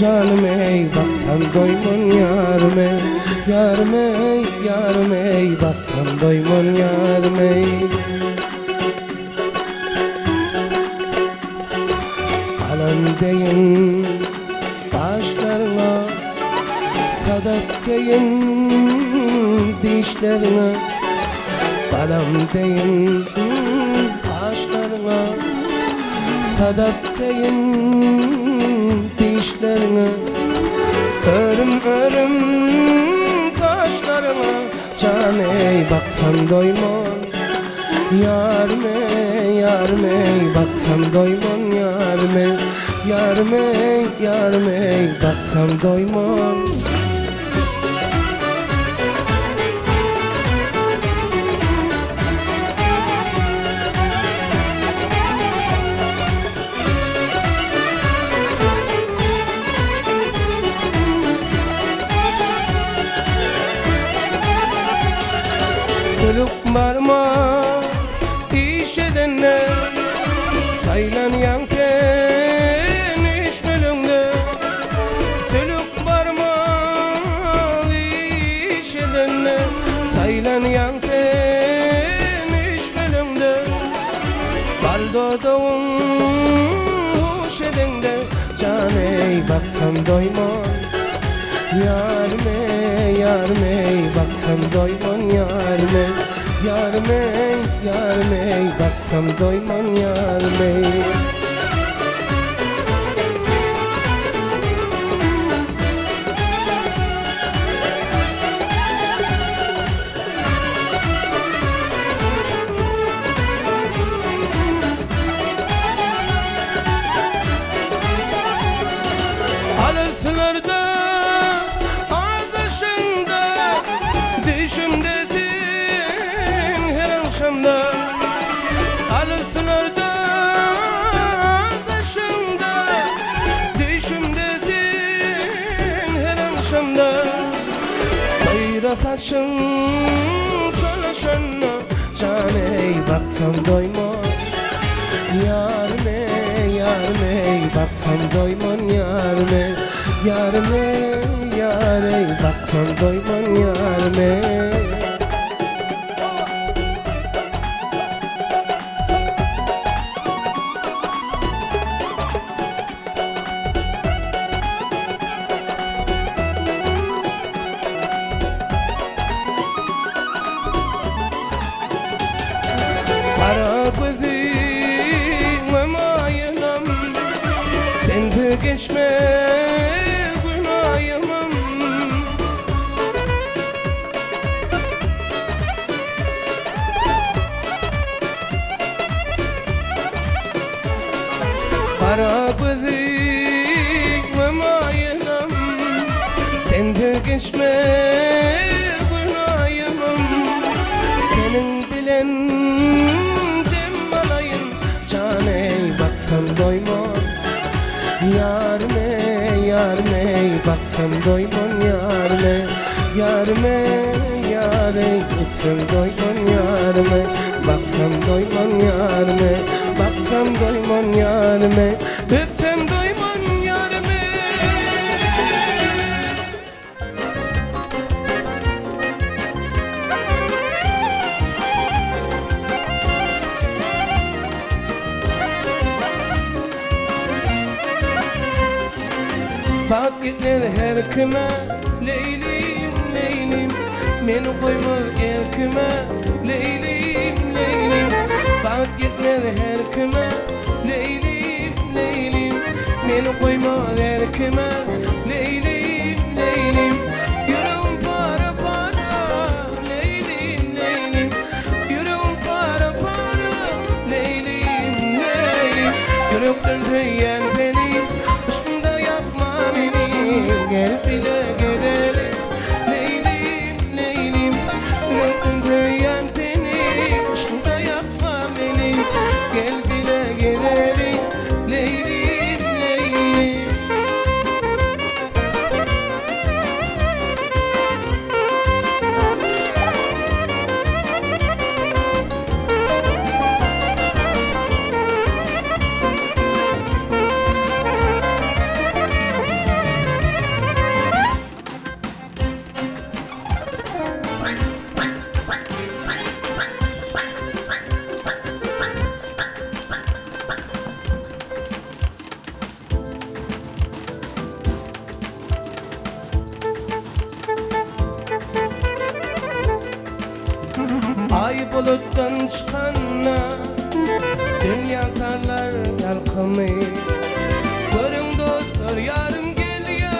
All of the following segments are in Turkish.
canım ey, baksan doymun yarım ey, yarım ey, yarım ey, baksan doymun yarım ey. Alan deyin başlarına, sadak deyin dişlerine, kalam deyin başlarına, sadak deyin dişlerine, örüm örüm kaşlarına, can ey, baksan doymam yarım ey, yarım ey, baksan doymam yarım ey, yarım ey, yarım ey, baksan doymam. Sülük barma iş edenler, saylan yan sen iş bölümde. Sülük barma iş edenler, saylan yan sen iş bölümde. Baldo doğum hoş edende, can ey, baksan doymam yarım ey, yarım ey, baksan doymam yarım ey, yarım ey, yarım ey, baksan doymam yarım ey. Alısılarda düşümdesin her akşamda, alısılarda başımda, düşümdesin her akşamda. Bayra kaşın çalışanına, can ey, baksan doymam yarım ey, yarım ey, baksan doymam yarım ey, yarım ey, yarım ey, baksan doymam yarım ey. Kara gözüm emayınam, sende geçme günahımım. Kara gözüm emayınam, sende geçme günahımım. Senin bilen baksan doymam yarım ey, yarım ey, baksan doymam yarım ey, yarım ey, yarım ey, baksan doymam yarım ey, baksan doymam yarım ey, baksan doymam yarım ey, öpsem doymam yarım ey. Bak gitler her kime, Leylim, Leylim, beni koyma erkime, Leylim, Leylim. Bak gitler her kime, Leylim, Leylim, beni koyma erkime, Leylim, Leylim. Yüreğim para para, Leylim, Leylim, yüreğim para para, Leylim, Leylim. Yürekten tüyen beni, gel bile gidelim, Leylim, Leylim, yürekten tüyen seni, aşkında yakma beni, gel bile gidelim, Leylim, Leylim. buluttan çıkanna dünya tarlar yalkımı. Görün dostlar yarım geliyor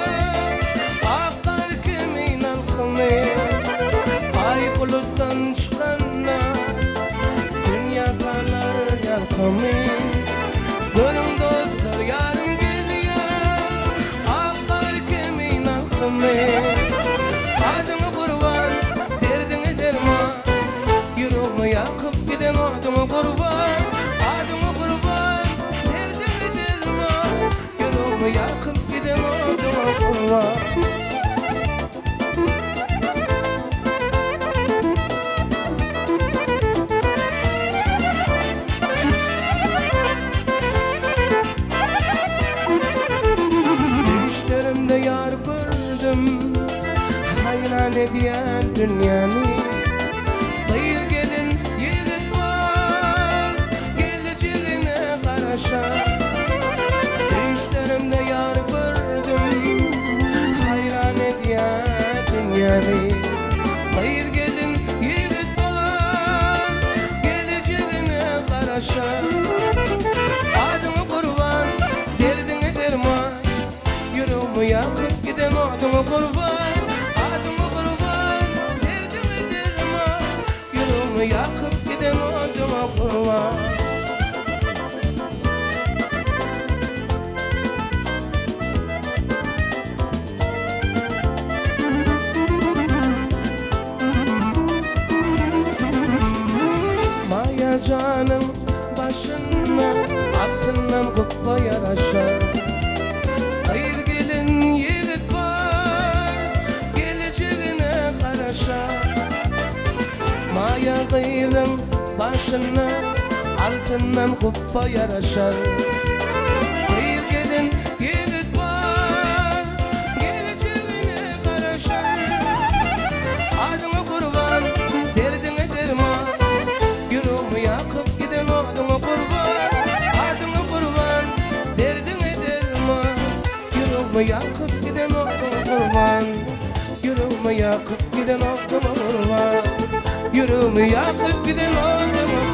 akar kimin alkımı. Ay buluttan çıkanna dünya tarlar yalkımı. Görün dostlar yarım geliyor akar kimin alkımı. Adımı kurban derdini derman yüreğimi yakıp giden adımı kurban. Adımı kurban derdini derman yüreğimi yakıp giden adımı kurban. Düşlerimde yar gördüm hayran ediyen dünyamı. Kıyır gelin yigit var geleceğine karışan. Düşlerimde yar gördüm hayran ediyen dünyamı. Kıyır gelin yigit var geleceğine karışan. Adımı kurban derdine derman yüreğimi yakıp giden adımı kurban. Adımı kurban derdine derman yüreğimi yakıp giden adımı kurban. Maya canım başına aklından kuppa yaraşar. Hayır gelin yigit var geleceğine karışar. Maya kıydım başına altından kuppa yaraşar. Hayır gelin yigit var geleceğine karışar. Adımı kurban derdine derman yüreğimi yakıp giden adımı kurban. Adımı kurban derdine derman yüreğimi yakıp giden adımı kurban. Yüreğimi yakıp giden adımı kurban. Yüreğimi yakıp giden adımı